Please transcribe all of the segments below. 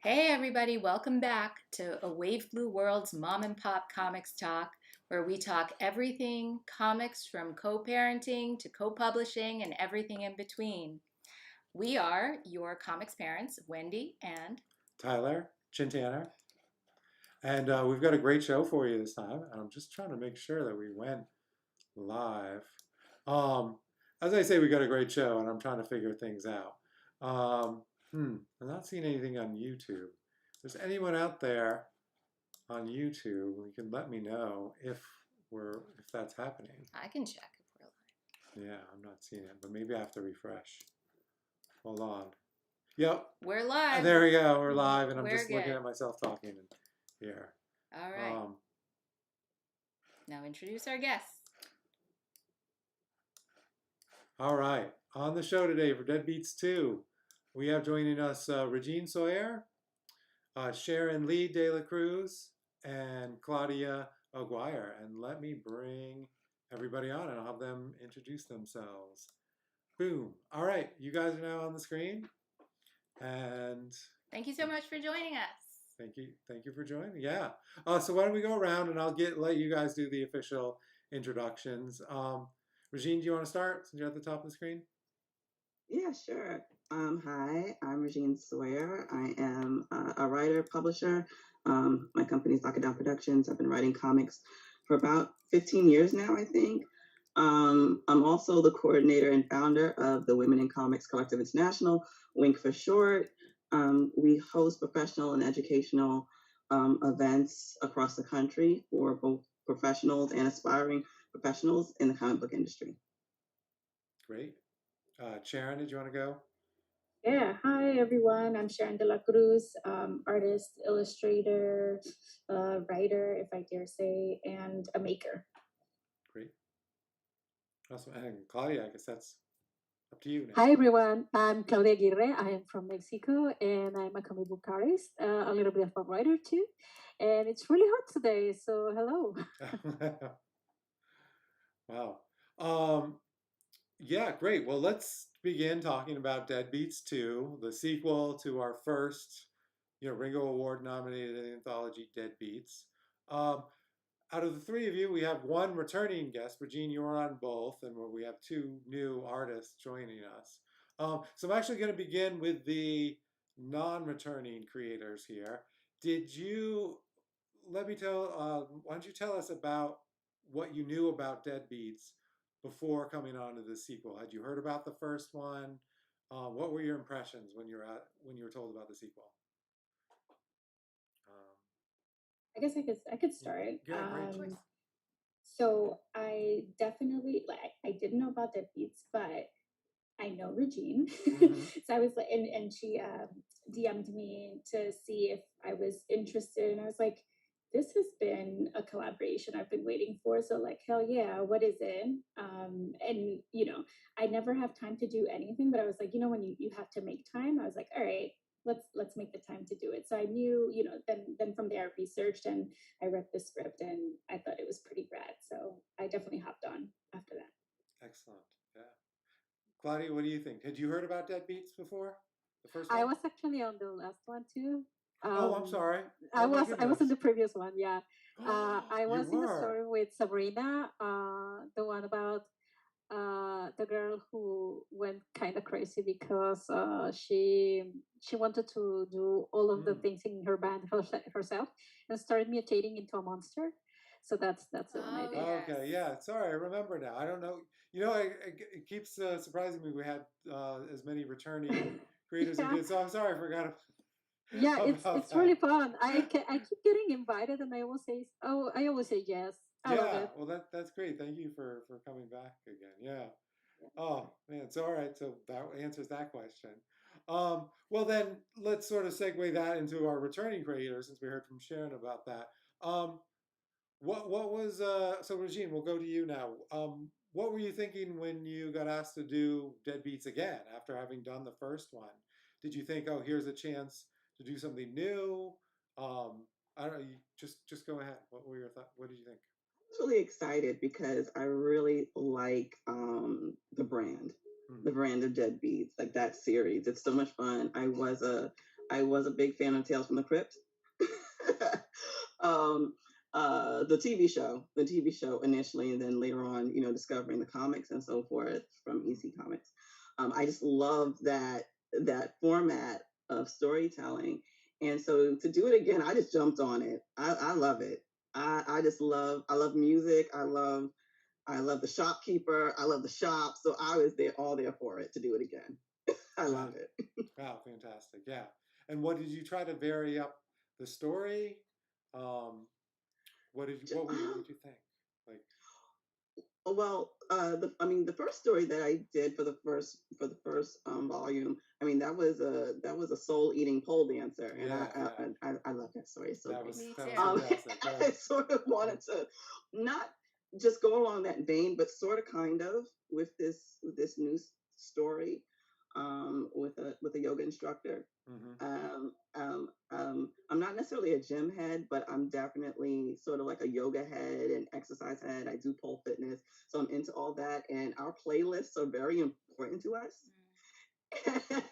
Hey everybody, welcome back to A Wave Blue World's Mom and Pop Comics Talk, where we talk everything comics from co-parenting to co-publishing and everything in between. We are your comics parents, Wendy and Tyler, Chintaner, and we've got a great show for you this time. And I'm just trying to make sure that we went live. Um, as I say, we got a great show, and I'm trying to figure things out. Um, I'm not seeing anything on YouTube. If there's anyone out there on YouTube, you can let me know if that's happening. I can check if we're live. Yeah, I'm not seeing it, but maybe I have to refresh. Hold on. Yep. We're live. There we go. We're live, and I'm We're just looking good. at myself talking here. All right. Now introduce our guests. All right. On the show today for Deadbeats 2, we have joining us Regine Sawyer, Sharon De La Cruz, and Claudia Aguirre. And let me bring everybody on and I'll have them introduce themselves. Boom. All right. You guys are now on the screen. And thank you so much for joining us. Thank you. Thank you for joining. Yeah. So why don't we go around and I'll let you guys do the official introductions. Regine, do you want to start since you're at the top of the screen? Yeah, sure. Hi, I'm Regine Sawyer. I am a writer, publisher. My company is Lockdown Productions. I've been writing comics for about 15 years now, I think. I'm also the coordinator and founder of the Women in Comics Collective International, WINK for short. We host professional and educational events across the country for both professionals and aspiring professionals in the comic book industry. Great. Sharon, did you want to go? Yeah, hi everyone. I'm Sharon De La Cruz, artist, illustrator, writer, if I dare say, and a maker. Great. Awesome. And Claudia, I guess that's up to you now. Hi everyone, I'm Claudia Aguirre. I am from Mexico and I'm a comic book artist, a little bit of a writer too. And it's really hot today, so hello. Wow. Yeah, great. Well, let's begin talking about Deadbeats 2, the sequel to our first, Ringo Award nominated anthology, Deadbeats. Out of the three of you, we have one returning guest. Regine, you're on both, and we have two new artists joining us. So I'm actually going to begin with the non-returning creators here. Why don't you tell us about what you knew about Deadbeats before coming on to the sequel? Had you heard about the first one? What were your impressions when you were told about the sequel? I guess I could start. Yeah, great choice. So I definitely I didn't know about Deadbeats, but I know Regine. Mm-hmm. So I was like, and she DM'd me to see if I was interested, and I was like, this has been a collaboration I've been waiting for. So like, hell yeah, what is it? And I never have time to do anything, but I was like, when you have to make time, I was like, all right, let's make the time to do it. So I knew, then from there I researched and I read the script and I thought it was pretty rad. So I definitely hopped on after that. Excellent. Yeah. Claudia, what do you think? Had you heard about Deadbeats before? The first one? I was actually on the last one too. I'm sorry. I was in the previous one, yeah. I was in a story with Sabrina, the one about the girl who went kind of crazy because she wanted to do all of the things in her band herself and started mutating into a monster. So that's the one I did. Okay, yeah. Sorry, I remember now. I don't know. It keeps surprising me. We had as many returning creators as we did. So I'm sorry, I forgot. Yeah, it's really fun. I keep getting invited, and I always say yes. I love it. Well, that's great. Thank you for coming back again. Yeah. Oh man, it's all right. So that answers that question. Well, then let's sort of segue that into our returning creators, since we heard from Sharon about that. What was so Regine? We'll go to you now. What were you thinking when you got asked to do Deadbeats again after having done the first one? Did you think, oh, here's a chance to do something new? I don't know. You just go ahead. What were your thoughts? What did you think? I was really excited because I really like the brand of Deadbeats, like that series. It's so much fun. I was a I was a big fan of Tales from the Crypt. um, the TV show initially, and then later on, discovering the comics and so forth from EC Comics. I just love that format of storytelling, and so to do it again, I just jumped on it. I love it. I love music. I love the shopkeeper. I love the shop. So I was all there for it to do it again. I love it. Wow, fantastic. Yeah. And what did you try to vary up the story? What did you think? Like, well, the first story that I did for the first volume, that was a soul eating pole dancer, and I love that story. It's so that great. was Me that too. was fantastic. I sort of wanted to not just go along that vein, but sort of kind of with this new story, with a yoga instructor. I'm not necessarily a gym head, but I'm definitely sort of like a yoga head and exercise head. I do pole fitness, so I'm into all that. And our playlists are very important to us.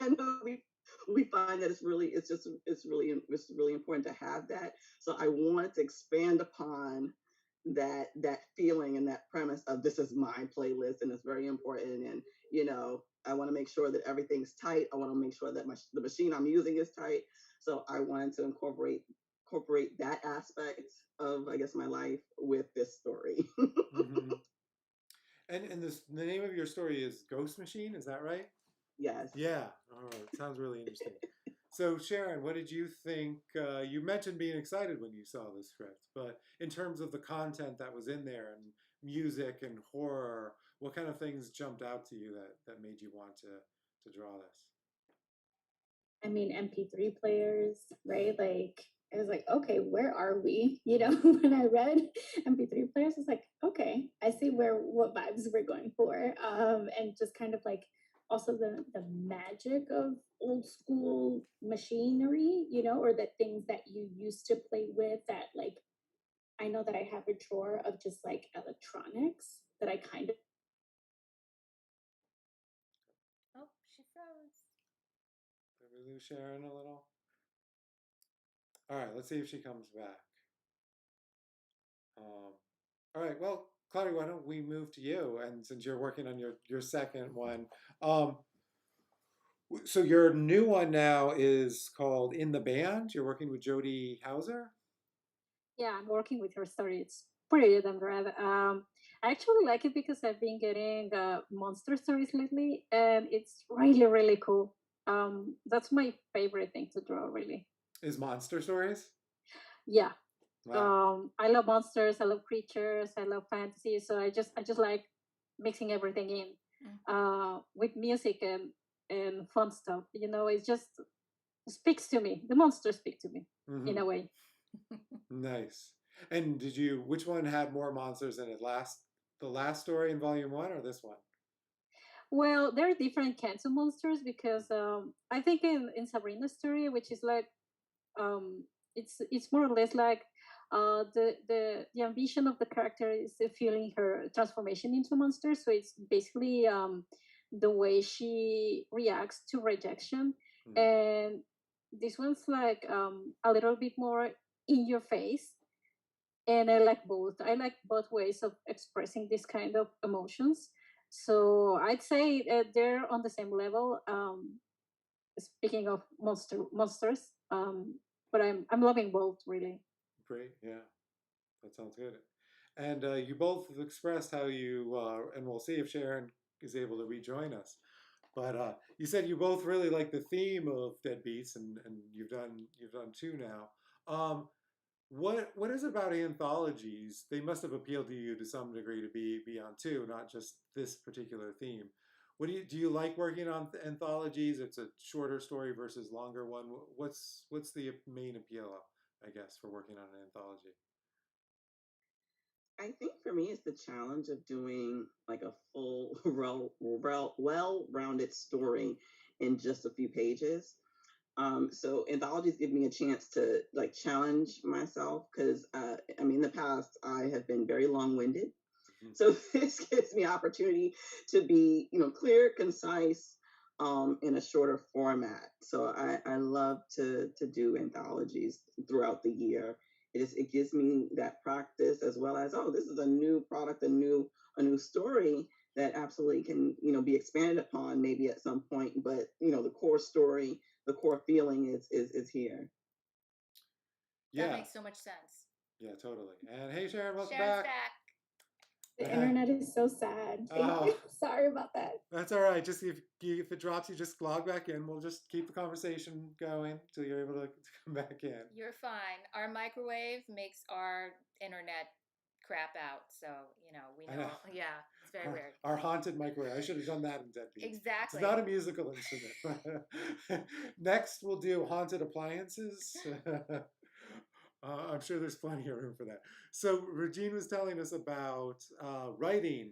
And we find that it's really important to have that. So I wanted to expand upon that feeling and that premise of this is my playlist and it's very important, and I want to make sure that everything's tight. I want to make sure that the machine I'm using is tight. So I wanted to incorporate that aspect of, I guess, my life with this story. And the name of your story is Ghost Machine, is that right? Yes. Yeah. All right. Sounds really interesting. So Sharon, what did you think? You mentioned being excited when you saw the script, but in terms of the content that was in there and music and horror, what kind of things jumped out to you that made you want to draw this? I mean, MP3 players, right? Like, I was like, okay, where are we? When I read MP3 players, it's like, okay, I see what vibes we're going for. And just kind of like also the magic of old school machinery, or the things that you used to play with that, like, I know that I have a drawer of just like electronics that I kind of. Oh, she froze. Did we lose Sharon a little? All right, let's see if she comes back. All right, well, Claudia, why don't we move to you? And since you're working on your second one, so your new one now is called In the Band. You're working with Jody Hauser. Yeah, I'm working with her story. It's pretty damn rad. I actually like it because I've been getting monster stories lately, and it's really, really cool. That's my favorite thing to draw, really. Is monster stories? Yeah. Wow. I love monsters. I love creatures. I love fantasy. So I just like mixing everything in with music and fun stuff. It just speaks to me. The monsters speak to me in a way. Nice. And which one had more monsters in it? The last story in volume 1 or this one? Well, there are different kinds of monsters because I think in Sabrina's story, which is like um, it's more or less like the ambition of the character is feeling her transformation into a monster. So it's basically the way she reacts to rejection, and this one's like a little bit more in your face. And I like both. I like both ways of expressing this kind of emotions. So I'd say they're on the same level. Speaking of monsters, but I'm loving both really. Great, yeah, that sounds good. And you both expressed how you, and we'll see if Sharon is able to rejoin us. But you said you both really like the theme of Deadbeats, and you've done two now. What is it about anthologies? They must have appealed to you to some degree to be on two, not just this particular theme. What do you like working on anthologies? It's a shorter story versus longer one. What's the main appeal, I guess, for working on an anthology? I think for me, it's the challenge of doing like a full, well-rounded story in just a few pages. So anthologies give me a chance to like challenge myself because in the past I have been very long-winded. So this gives me opportunity to be, clear, concise, in a shorter format. So I love to do anthologies throughout the year. It gives me that practice as well as, oh, this is a new product, a new story that absolutely can, be expanded upon maybe at some point, but the core story, the core feeling is here. That Yeah, makes so much sense. yeah, totally. And hey, Sharon, welcome Sharon's back. back. The internet is so sad. Thank Oh, you. Sorry about that. that's all right. Just if it drops, you just log back in. We'll just keep the conversation going till you're able to come back in. You're fine. Our microwave makes our internet crap out. So, we I know. know. Yeah, it's very weird. Our haunted microwave. I should have done that in Deadbeats. Exactly. It's not a musical instrument. Next, we'll do haunted appliances. I'm sure there's plenty of room for that. So Regine was telling us about writing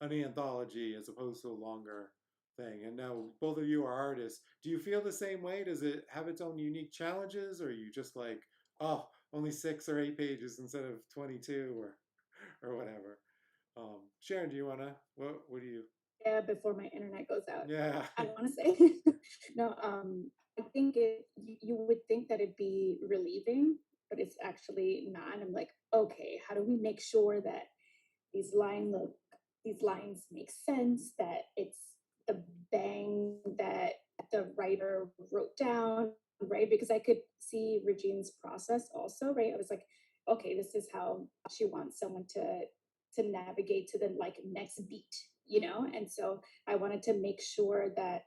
an anthology as opposed to a longer thing. And now both of you are artists. Do you feel the same way? Does it have its own unique challenges, or are you just like, oh, only 6 or 8 pages instead of 22 or whatever? Sharon, do you wanna? What do you? Yeah, before my internet goes out. Yeah. I want to say no. I think you would think that it'd be relieving, but it's actually not. And I'm like, okay, how do we make sure that these these lines make sense? That it's the bang that the writer wrote down, right? Because I could see Regine's process also, right? I was like, okay, this is how she wants someone to navigate to the like next beat, and so I wanted to make sure that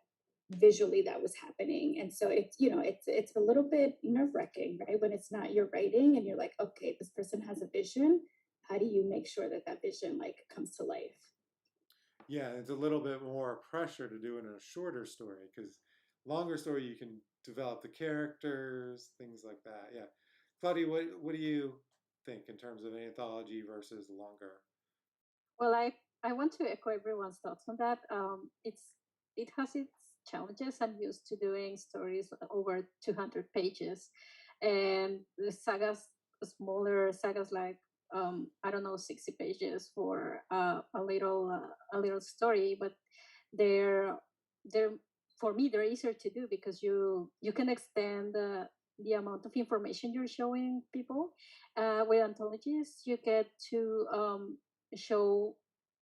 visually that was happening. And so it's a little bit nerve-wracking, right, when it's not your writing and you're like, okay, this person has a vision. How do you make sure that that vision like comes to life? Yeah, it's a little bit more pressure to do it in a shorter story because longer story you can develop the characters, things like that. Yeah, Claudia, what do you think in terms of an anthology versus longer? Well, I want to echo everyone's thoughts on that. It has its challenges. I'm used to doing stories over 200 pages, and the sagas, smaller sagas like I don't know, 60 pages for a little story, but they're they're for me they're easier to do because you can extend the amount of information you're showing people. With anthologies, you get to show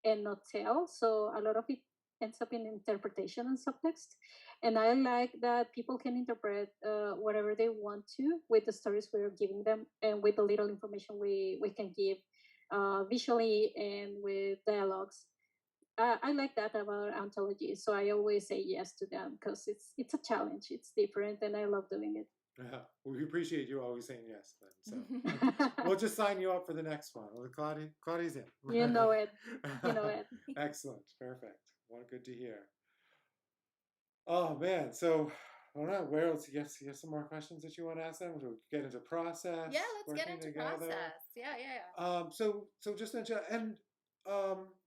and not tell. So a lot of it ends up in interpretation and subtext. And I like that people can interpret whatever they want to with the stories we're giving them and with the little information we can give visually and with dialogues. I like that about anthologies, so I always say yes to them because it's a challenge. It's different, and I love doing it. Yeah, we appreciate you always saying yes. Then, so we'll just sign you up for the next one. Well, Claudia's in. You know it. You know it. Excellent, perfect. Well, good to hear. Oh man, so I don't know where else. You have some more questions that you want to ask them? We'll get into process. Yeah, let's get working into together. process. Yeah. So just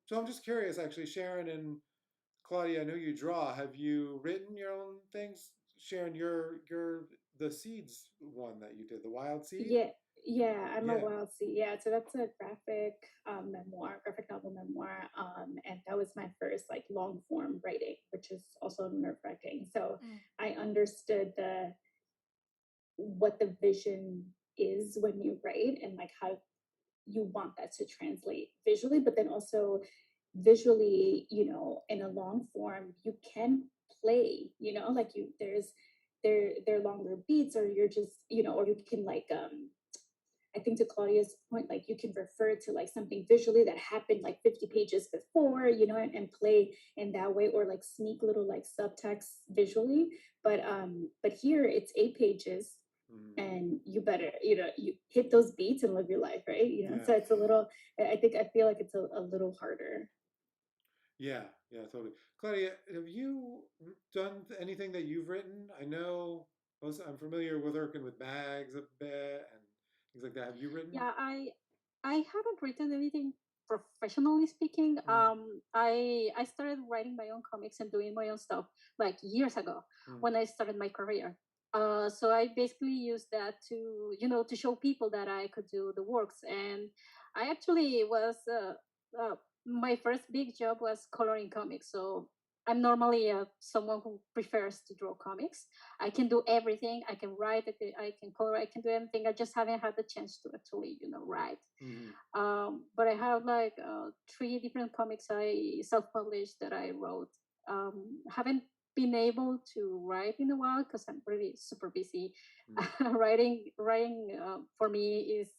so I'm just curious, actually, Sharon and Claudia. I know you draw. Have you written your own things? Sharon, you're the seeds one that you did, the wild seed. Yeah, I'm a Yeah. wild seed. Yeah, so that's a graphic graphic novel memoir, and that was my first like long form writing, which is also nerve wracking. So I understood what the vision is when you write and like how you want that to translate visually, but then also visually, in a long form, you can play, like there longer beats, or you're just, or you can like I think to Claudia's point, like you can refer to like something visually that happened like 50 pages before, and play in that way, or like sneak little like subtext visually. But here it's 8 pages, and you better, you hit those beats and live your life, right? Yeah. So it's a little, I feel like it's a little harder. Yeah, totally. Claudia, have you done anything that you've written? I know I'm familiar with working with bags a bit and things like that. Have you written? Yeah, I haven't written anything professionally speaking. I started writing my own comics and doing my own stuff like years ago when I started my career. So I basically used that to to show people that I could do the works, and I actually was my first big job was coloring comics. So I'm normally someone who prefers to draw comics. I can do everything. I can write. I can color. I can do anything. I just haven't had the chance to actually, write. But I have like 3 different comics I self-published that I wrote. Haven't been able to write in a while because I'm really super busy. Writing for me is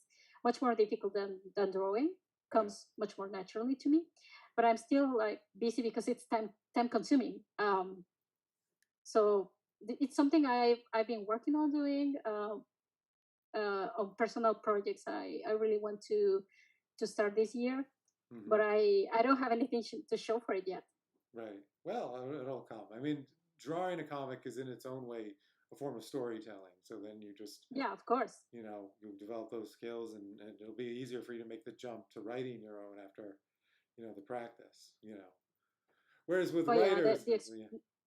much more difficult than drawing. Comes much more naturally to me, but I'm still like busy because it's time consuming. So it's something I've been working on doing on personal projects. I really want to start this year, but I don't have anything to show for it yet. Right. Well, it'll come. I mean, drawing a comic is in its own way a form of storytelling. So then you just, of course, you develop those skills, and it'll be easier for you to make the jump to writing your own after, the practice. Whereas with writers,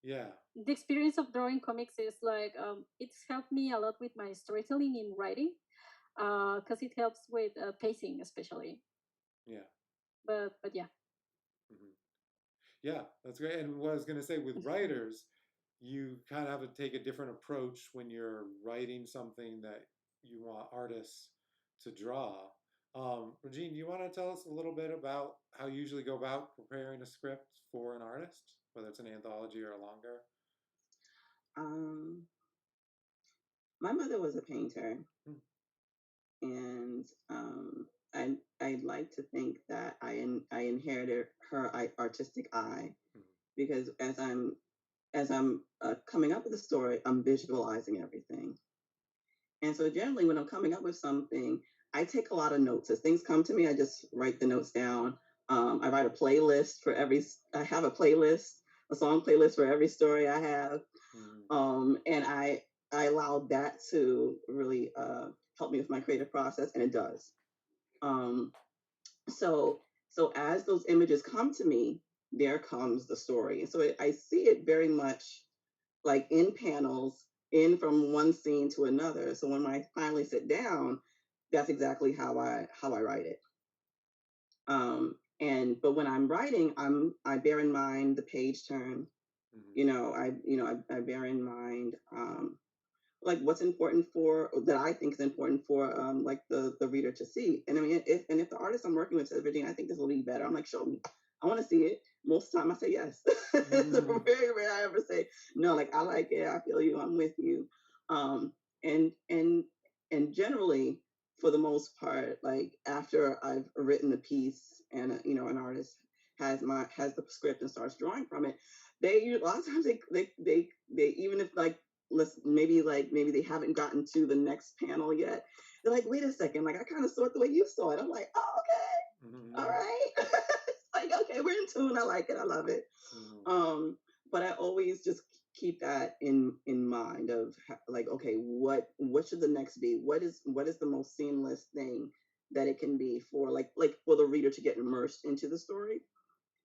yeah. The experience of drawing comics is like it's helped me a lot with my storytelling in writing, because it helps with pacing, especially. Yeah. But yeah. Yeah, that's great. And what I was going to say with writers, you kind of have to take a different approach when you're writing something that you want artists to draw. Regine, do you want to tell us a little bit about how you usually go about preparing a script for an artist, whether it's an anthology or a longer? My mother was a painter, and I'd like to think that I inherited her artistic eye, because as I'm coming up with a story, I'm visualizing everything. And so generally when I'm coming up with something, I take a lot of notes. As things come to me, I just write the notes down. I write a playlist for I have a playlist, a song playlist for every story I have. And I allow that to really help me with my creative process, and it does. So as those images come to me, there comes the story. And so I see it very much like in panels, in from one scene to another. So when I finally sit down, that's exactly how I write it. But when I'm writing, I bear in mind the page turn. I bear in mind like what's important that I think is important for like the reader to see. And I mean, if the artist I'm working with says, Virginia, I think this will be better, I'm like, show me. I want to see it. Most of the time I say yes. It's very rare I ever say no. Like, I like it, I feel you, I'm with you. And generally, for the most part, like after I've written a piece and an artist has the script and starts drawing from it, they a lot of times they even if like maybe they haven't gotten to the next panel yet, they're like, wait a second, like I kind of saw it the way you saw it. I'm like, oh, okay, all right. It's like, okay, we're in tune. I like it, I love it. But I always just keep that in mind of like, okay, what should the next be? What is the most seamless thing that it can be for like for the reader to get immersed into the story.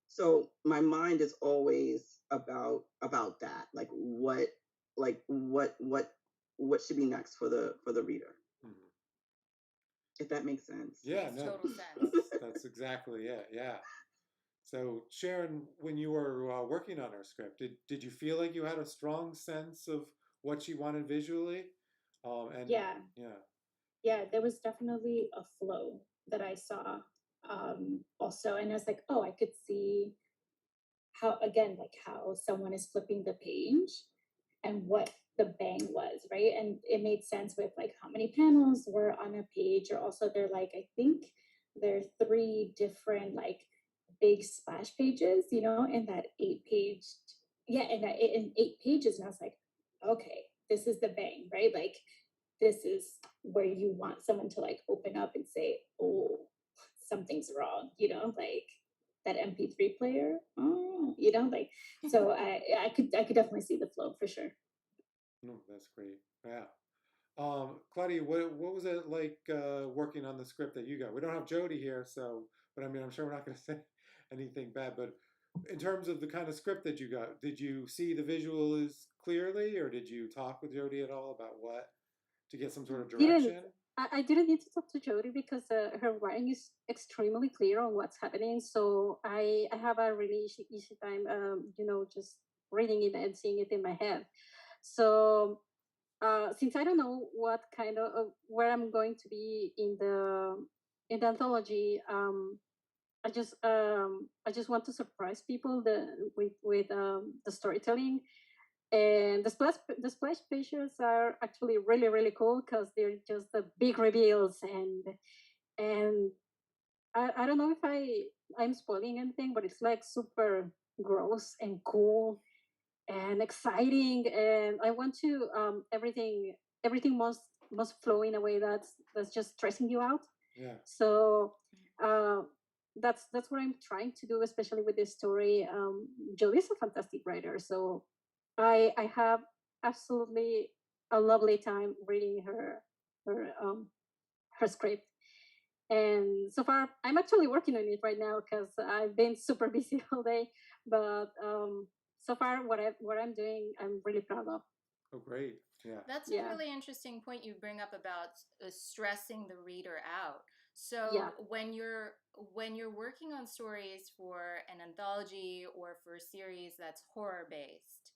So my mind is always about that, like what should be next for the reader. If that makes sense. Yeah, makes no, total sense. That's exactly it. Yeah. So Sharon, when you were working on her script, did you feel like you had a strong sense of what she wanted visually? Yeah, there was definitely a flow that I saw also, and I was like, oh, I could see how, again, like how someone is flipping the page and what the bang was, right? And it made sense with like how many panels were on a page, or also they're like, I think there are 3 different like big splash pages, in that 8-page, in 8 pages. And I was like, okay, this is the bang, right? Like, this is where you want someone to like open up and say, oh, something's wrong, like that MP3 player. Oh, like, so I could definitely see the flow for sure. No, that's great. Yeah. Claudia, what was it like working on the script that you got? We don't have Jody here, but I mean, I'm sure we're not going to say anything bad. But in terms of the kind of script that you got, did you see the visuals clearly, or did you talk with Jody at all about what to get some sort of direction? I didn't need to talk to Jodie because her writing is extremely clear on what's happening. So I have a really easy time, just reading it and seeing it in my head. So since I don't know what kind of where I'm going to be in the anthology, I just want to surprise people with the storytelling. And the splash pages are actually really really cool because they're just the big reveals, and I don't know if I'm spoiling anything, but it's like super gross and cool and exciting, and I want to everything must flow in a way that's just stressing you out. Yeah. So uh, that's what I'm trying to do, especially with this story. Jodie's a fantastic writer, so I have absolutely a lovely time reading her script. And so far, I'm actually working on it right now because I've been super busy all day. But so far, what I'm doing, I'm really proud of. Oh, great. Yeah. That's a Yeah, really interesting point you bring up about stressing the reader out. So yeah. when you're working on stories for an anthology or for a series that's horror based,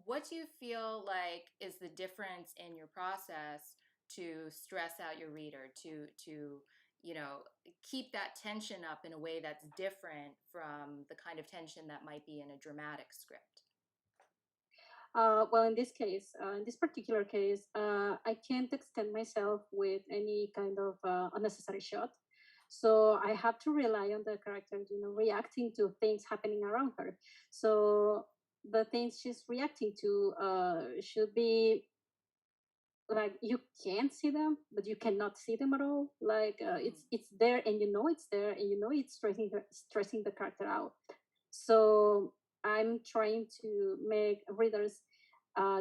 what do you feel like is the difference in your process to stress out your reader, to you know keep that tension up in a way that's different from the kind of tension that might be in a dramatic script? Well, in this particular case, I can't extend myself with any kind of unnecessary shot. So I have to rely on the character, reacting to things happening around her. So the things she's reacting to should be like you can't see them, but you cannot see them at all. Like it's there, and it's there, and it's stressing the character out. So I'm trying to make readers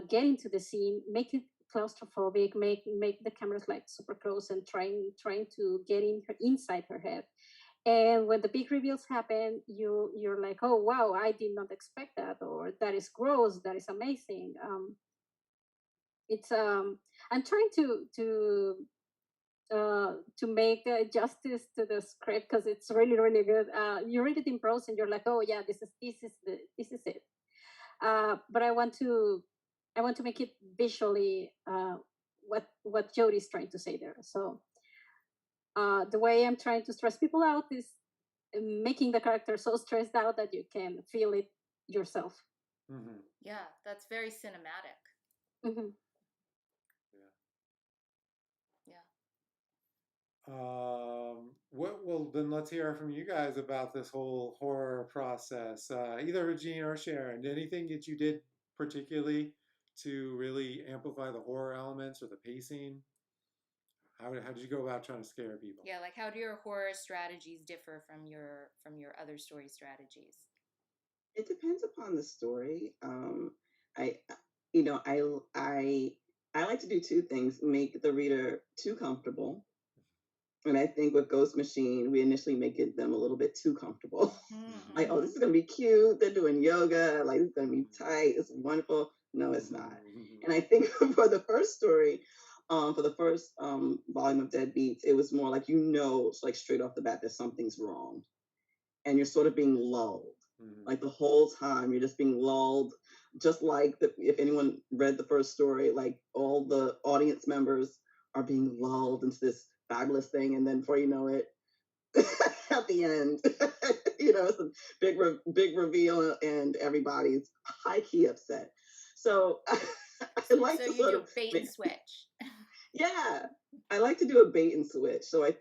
get into the scene, make it claustrophobic, make the cameras like super close, and trying to get inside her head. And when the big reveals happen, you're like, oh wow, I did not expect that, or that is gross, that is amazing. It's I'm trying to make justice to the script because it's really really good. You read it in prose and you're like, oh yeah, this is it. But I want to make it visually what Jodie's trying to say there. So the way I'm trying to stress people out is making the character so stressed out that you can feel it yourself. Mm-hmm. Yeah, that's very cinematic. Hmm. Yeah. Yeah. Well, then let's hear from you guys about this whole horror process. Either Regine or Sharon, anything that you did particularly to really amplify the horror elements or the pacing? How did you go about trying to scare people? Yeah, like how do your horror strategies differ from your other story strategies? It depends upon the story. I, you know, I like to do two things: make the reader too comfortable, and I think with Ghost Machine, we initially make them a little bit too comfortable. Like, oh, this is gonna be cute. They're doing yoga. Like, it's gonna be tight. It's wonderful. No, it's not. And I think for the first story, for the first volume of Deadbeats, it was more like like straight off the bat that something's wrong, and you're sort of being lulled. Like the whole time, you're just being lulled. Just like if anyone read the first story, like all the audience members are being lulled into this fabulous thing, and then before you know it, at the end, it's a big reveal, and everybody's high key upset. So I like So to you sort do of bait and switch. yeah, I like to do a bait and switch. So I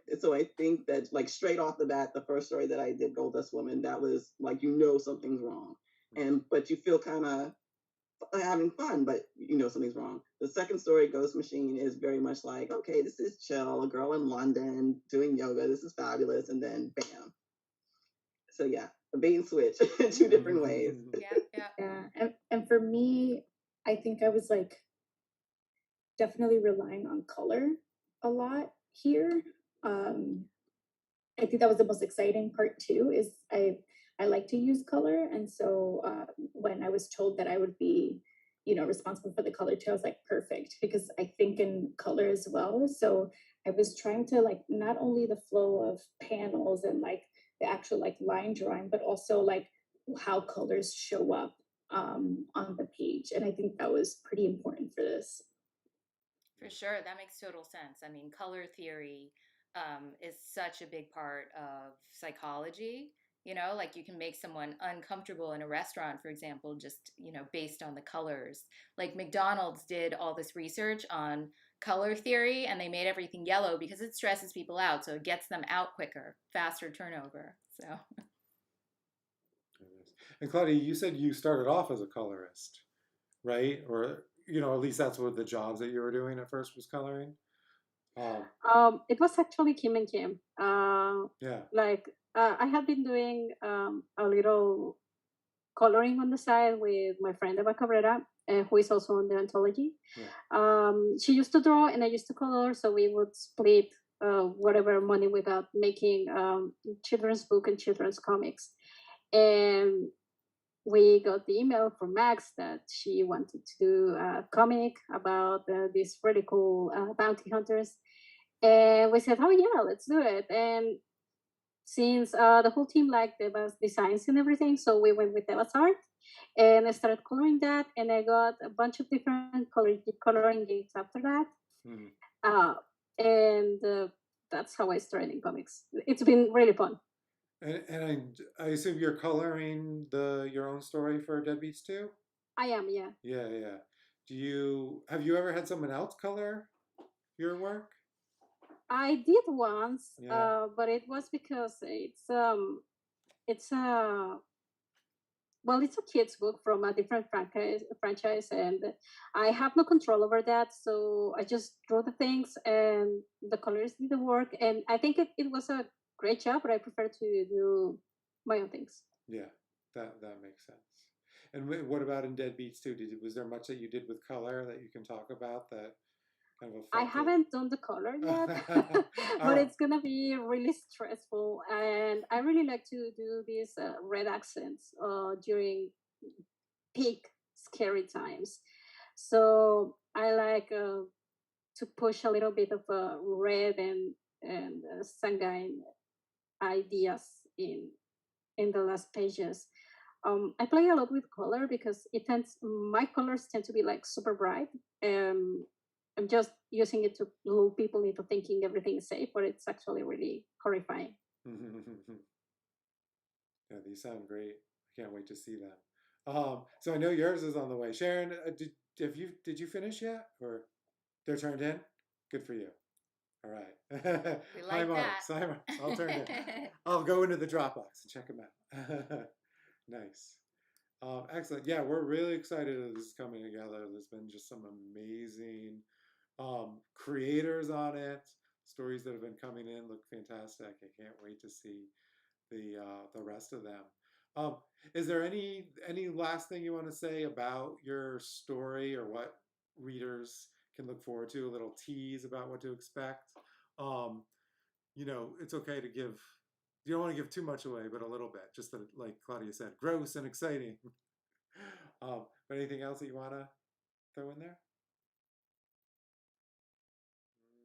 think that like straight off the bat, the first story that I did, Goldust Woman, that was like something's wrong, and but you feel kind of having fun, but something's wrong. The second story, Ghost Machine, is very much like, okay, this is chill, a girl in London doing yoga, this is fabulous, and then bam. So yeah, a bait and switch, two different ways. Yeah. Yeah, and for me, I think I was like definitely relying on color a lot here. Um, I think that was the most exciting part too. Is I like to use color, and so when I was told that I would be, responsible for the color too, I was like perfect because I think in color as well. So I was trying to like not only the flow of panels and like the actual like line drawing, but also like how colors show up on the page. And I think that was pretty important for this. For sure, that makes total sense. I mean, color theory is such a big part of psychology. You know, like you can make someone uncomfortable in a restaurant, for example, just, based on the colors. Like McDonald's did all this research on color theory and they made everything yellow because it stresses people out. So it gets them out quicker, faster turnover. So, And Claudia, you said you started off as a colorist, right? Or, at least that's what the jobs that you were doing at first was coloring. It was actually Kim and Kim. Yeah. Like I had been doing a little coloring on the side with my friend Eva Cabrera, who is also on the anthology. Yeah. She used to draw and I used to color, so we would split whatever money we got making children's book and children's comics. And we got the email from Max that she wanted to do a comic about these really cool bounty hunters. And we said, oh yeah, let's do it. And since the whole team liked Eva's designs and everything, so we went with Eva's art and I started coloring that. And I got a bunch of different coloring gigs after that. Mm. And that's how I started in comics. It's been really fun. And I assume you're coloring your own story for Deadbeats too? I am, yeah. Yeah. Have you ever had someone else color your work? I did once, Yeah. but it was because it's a it's a kid's book from a different franchise, and I have no control over that. So I just draw the things, and the colors did the work. And I think it was a great job, but I prefer to do my own things. Yeah, that makes sense. And what about in Deadbeats too? Was there much that you did with color that you can talk about that kind of affected? I haven't done the color yet, but it's gonna be really stressful. And I really like to do these red accents during peak scary times. So I like to push a little bit of red and sanguine ideas in the last pages. I play a lot with color because my colors tend to be like super bright. I'm just using it to lull people into thinking everything is safe, but it's actually really horrifying. Yeah, these sound great. I can't wait to see them. So I know yours is on the way. Sharon, did you finish yet, or they're turned in? Good for you. All right. We like that. Hi, Marks. I'll turn it in. I'll go into the Dropbox and check them out. Nice. Excellent. Yeah, we're really excited that this is coming together. There's been just some amazing creators on it. Stories that have been coming in look fantastic. I can't wait to see the rest of them. Is there any last thing you want to say about your story, or what readers can look forward to? A little tease about what to expect. It's okay to give. You don't want to give too much away, but a little bit, just that, like Claudia said, gross and exciting. But anything else that you want to throw in there?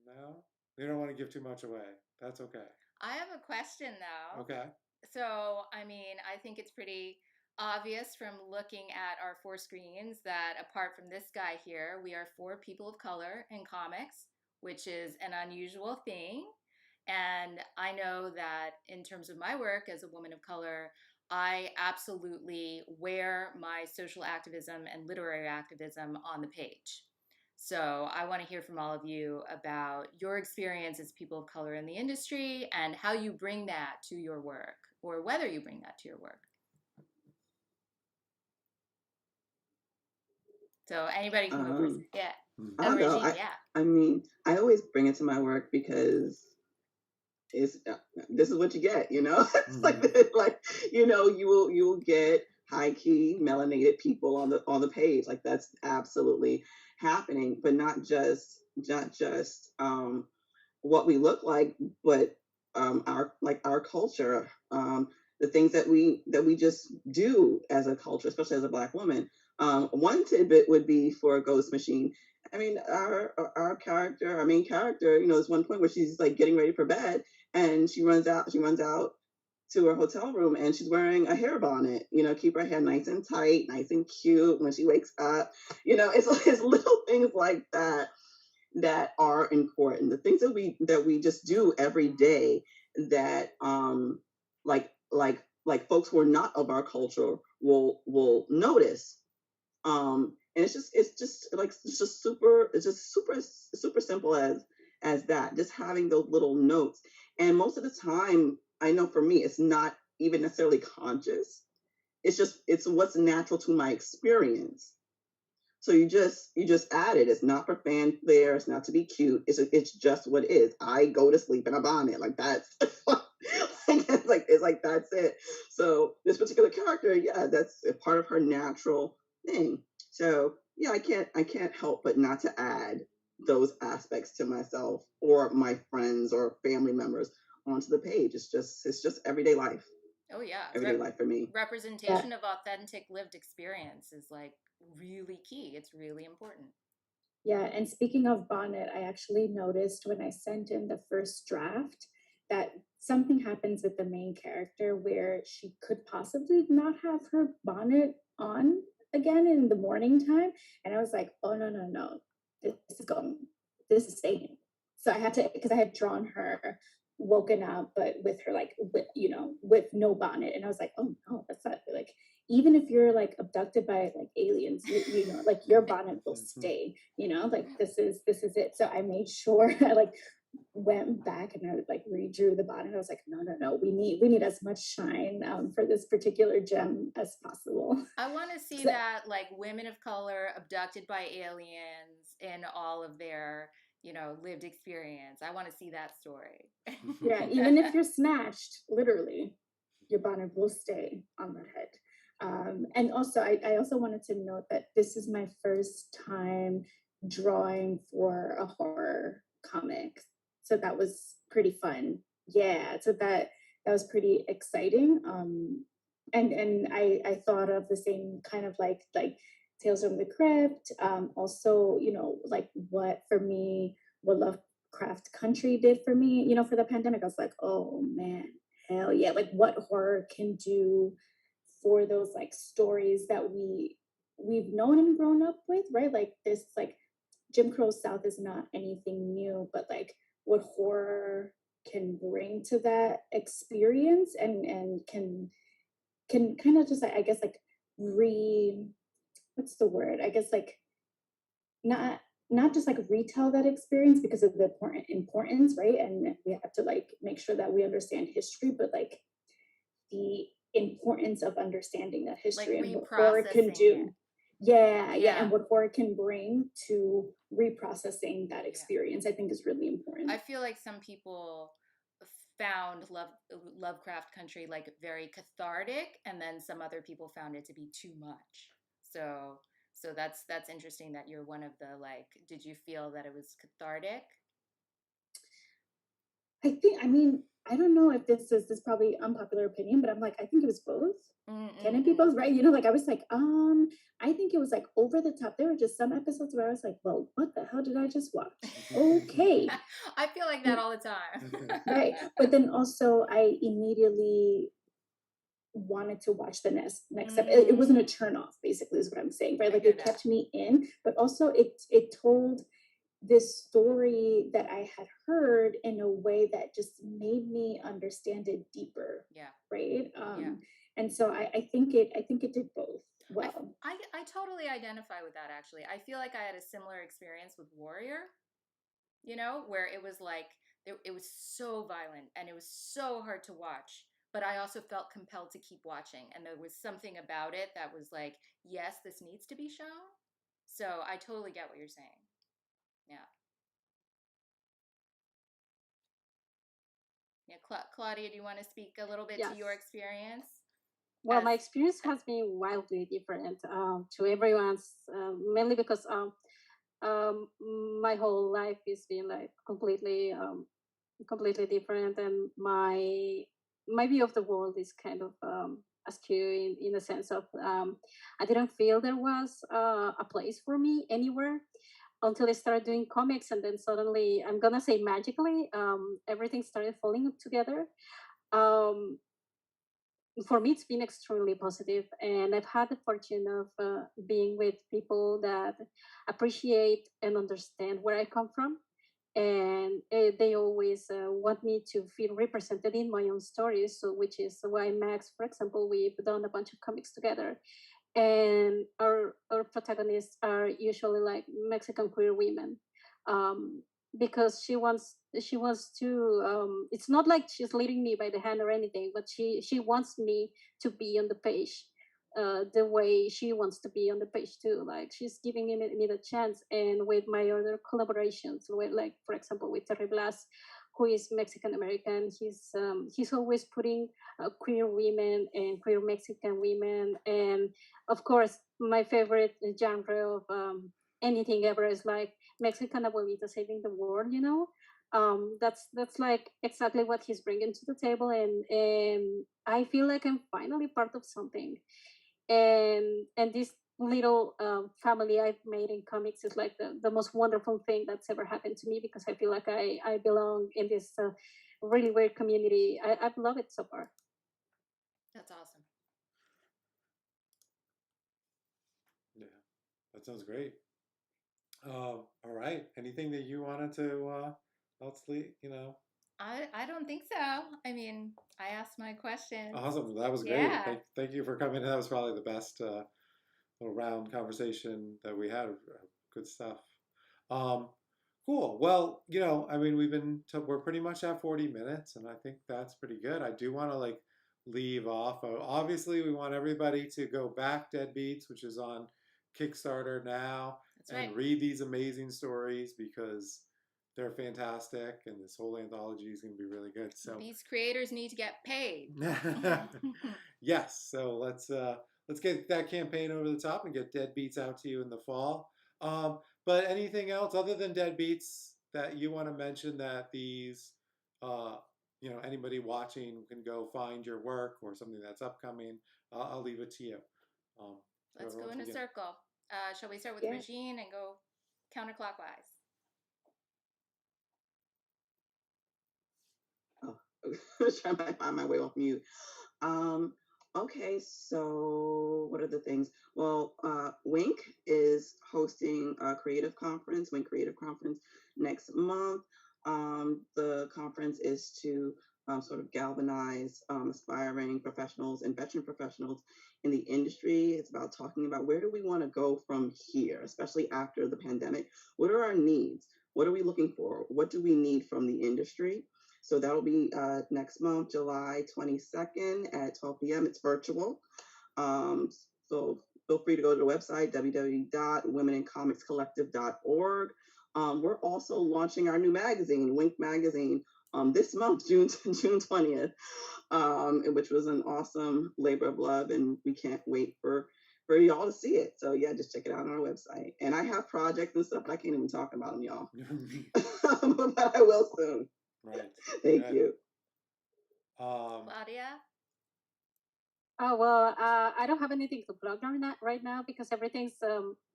No, you don't want to give too much away. That's okay. I have a question though. Okay. So, I mean, I think it's pretty obvious from looking at our 4 screens that apart from this guy here, we are 4 people of color in comics, which is an unusual thing. And I know that in terms of my work as a woman of color, I absolutely wear my social activism and literary activism on the page. So I want to hear from all of you about your experience as people of color in the industry and how you bring that to your work, or whether you bring that to your work. So anybody can go first. Yeah. I'll go. I mean, I always bring it to my work because this is what you get, It's like you will get high key melanated people on the page. Like that's absolutely happening, but not just what we look like, but our culture, the things that we just do as a culture, especially as a Black woman. One tidbit would be for Ghost Machine. I mean, our character, our main character, there's one point where she's like getting ready for bed, and she runs out. She runs out to her hotel room, and she's wearing a hair bonnet. Keep her hair nice and tight, nice and cute when she wakes up. It's little things like that that are important. The things that we just do every day that like folks who are not of our culture will notice. And it's just like it's just super simple as that, just having those little notes. And most of the time, I know for me, it's not even necessarily conscious. It's what's natural to my experience. So you just add it. It's not for fanfare. It's not to be cute. It's just what it is. I go to sleep in a bonnet. Like that's it's like that's it. So this particular character, yeah, that's a part of her natural thing. So yeah, I can't help but not to add those aspects to myself or my friends or family members onto the page. It's just everyday life. Oh yeah, Everyday life for me. representation of authentic lived experience is like really key. It's really important. Yeah, and speaking of bonnet, I actually noticed when I sent in the first draft that something happens with the main character where she could possibly not have her bonnet on again in the morning time. And I was like, oh no, no, no. This is going, this is staying. So I had to, because I had drawn her woken up, but with her like with no bonnet. And I was like, oh no, that's not like, even if you're like abducted by like aliens, like your bonnet will stay, like this is it. So I made sure I like went back and I like redrew the bonnet. I was like, no, no, no, we need as much shine for this particular gem as possible. I want to see So, that, like women of color abducted by aliens in all of their, lived experience. I want to see that story. yeah, even if you're snatched, literally, your bonnet will stay on that head. And also, I also wanted to note that this is my first time drawing for a horror comic, so that was pretty fun. Yeah, so that was pretty exciting. And I thought of the same kind of like Tales from the Crypt. Also, like what for me, what Lovecraft Country did for me, for the pandemic. I was like, oh man, hell yeah! Like what horror can do for those like stories that we've known and grown up with, right? Like this, like Jim Crow South is not anything new, but like what horror can bring to that experience and can kind of just like, I guess like re what's the word? I guess like not not just like retell that experience because of the importance, right? And we have to like make sure that we understand history, but like the importance of understanding that Like history and what horror can reprocessing do. it. Yeah, and what horror can bring to reprocessing that Yeah. experience, I think is really important. I feel like some people found Lovecraft Country like very cathartic, and then some other people found it to be too much. So that's interesting that you're one of the like. Did you feel that it was cathartic? I mean, I don't know if this is probably unpopular opinion, but I'm like, I think it was both. Can it be both, right? Like I was like, I think it was like over the top. There were just some episodes where I was like, well, what the hell did I just watch? Okay. I feel like that all the time. Right. But then also I immediately wanted to watch the next step. It wasn't a turn off, basically, is what I'm saying, right? Like it kept me in, but also it told this story that I had heard in a way that just made me understand it deeper. Yeah. Right. Yeah. And so I think it did both well. I totally identify with that actually. I feel like I had a similar experience with Warrior, where it was like it was so violent and it was so hard to watch, but I also felt compelled to keep watching, and there was something about it that was like, yes, this needs to be shown. So I totally get what you're saying. Yeah. Yeah, Claudia, do you want to speak a little bit to your experience? Well, my experience has been wildly different to everyone's, mainly because my whole life has been like completely different, and my view of the world is kind of askew in the sense of I didn't feel there was a place for me anywhere. until I started doing comics, and then suddenly, I'm gonna say magically, everything started falling together. Um, for me, it's been extremely positive, and I've had the fortune of being with people that appreciate and understand where I come from, and they always want me to feel represented in my own stories. So, which is why Max, for example, we've done a bunch of comics together, and our protagonists are usually like Mexican queer women, um, because she wants to. It's not like she's leading me by the hand or anything, but she wants me to be on the page. The way she wants to be on the page too, like she's giving me the chance. And with my other collaborations, with, like, for example, with Terry Blas, who is Mexican American, he's always putting queer women and queer Mexican women. And of course, my favorite genre of anything ever is like Mexican abuelita saving the world. That's like exactly what he's bringing to the table, and I feel like I'm finally part of something. And this little family I've made in comics is like the most wonderful thing that's ever happened to me, because I feel like I belong in this really weird community. I've loved it so far. That's awesome. Yeah, that sounds great. All right. Anything that you wanted to else, I don't think so. I mean, I asked my questions. Awesome. That was great. Yeah. Thank you for coming. That was probably the best little round conversation that we had. Good stuff. Um, cool. Well, I mean, we're pretty much at 40 minutes, and I think that's pretty good. I do want to leave off. Obviously, we want everybody to go back Deadbeats, which is on Kickstarter now, That's and right. read these amazing stories because they're fantastic, and this whole anthology is going to be really good. So these creators need to get paid. yes. So let's get that campaign over the top and get Deadbeats out to you in the fall. But anything else other than Deadbeats that you want to mention that these, anybody watching can go find your work or something that's upcoming? I'll leave it to you. Let's go in a circle. Shall we start with Regine and go counterclockwise? Oh, trying to find my way off mute. Okay, so what are the things? Well, Wink is hosting a creative conference, Wink Creative Conference, next month. The conference is to sort of galvanize aspiring professionals and veteran professionals in the industry. It's about talking about where do we want to go from here, especially after the pandemic. What are our needs? What are we looking for? What do we need from the industry? So that'll be next month, July 22nd at 12 p.m. It's virtual. So feel free to go to the website, www.womenincomicscollective.org. We're also launching our new magazine, Wink Magazine, this month, June 20th, which was an awesome labor of love, and we can't wait for y'all to see it. So yeah, just check it out on our website. And I have projects and stuff, but I can't even talk about them, y'all. But I will soon. Right. Thank you. Claudia? Oh, well, I don't have anything to plug right now because everything's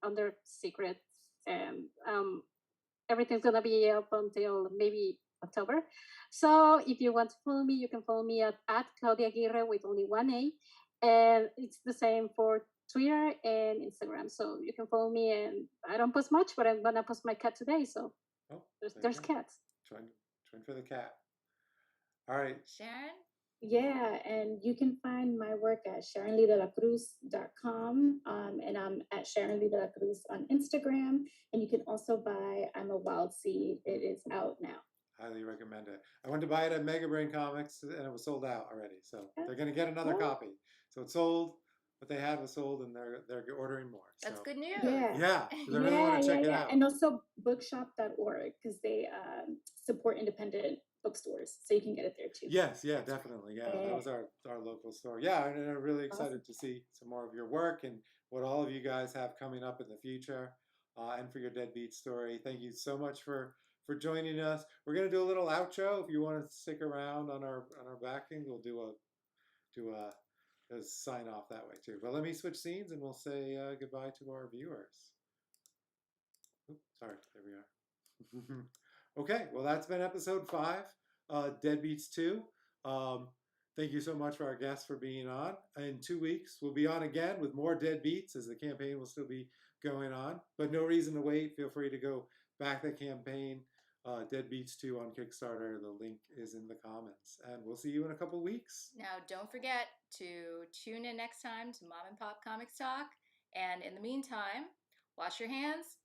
under secret, and everything's gonna be up until maybe October. So if you want to follow me, you can follow me at Claudia Aguirre with only one A, and it's the same for Twitter and Instagram. So you can follow me, and I don't post much, but I'm gonna post my cat today. So there's cats. Join for the cat. All right, Sharon. Yeah, and you can find my work at SharonLeeDeLaCruz.com, and I'm at Sharon Lee De La Cruz on Instagram. And you can also buy I'm a Wild Seed. It is out now. Highly recommend it. I went to buy it at Mega Brain Comics and it was sold out already. So they're going to get another copy. So it's sold. What they had was sold, and they're ordering more. So. That's good news. Yeah, because I really want to check it out. And also bookshop.org, because they support independent bookstores, so you can get it there too. Yes, yeah, definitely. Yeah, that was our local store. Yeah, and I'm really excited to see some more of your work and what all of you guys have coming up in the future, and for your Deadbeat story. Thank you so much for joining us. We're gonna do a little outro. If you want to stick around on our backing, we'll do a sign off that way too. But let me switch scenes and we'll say goodbye to our viewers. Oops, sorry, there we are. Okay, well, that's been episode 5, Deadbeats 2. Thank you so much for our guests for being on. In 2 weeks, we'll be on again with more Deadbeats as the campaign will still be going on. But no reason to wait. Feel free to go back the campaign, Deadbeats 2 on Kickstarter. The link is in the comments. And we'll see you in a couple weeks. Now, don't forget to tune in next time to Mom and Pop Comics Talk. And in the meantime, wash your hands,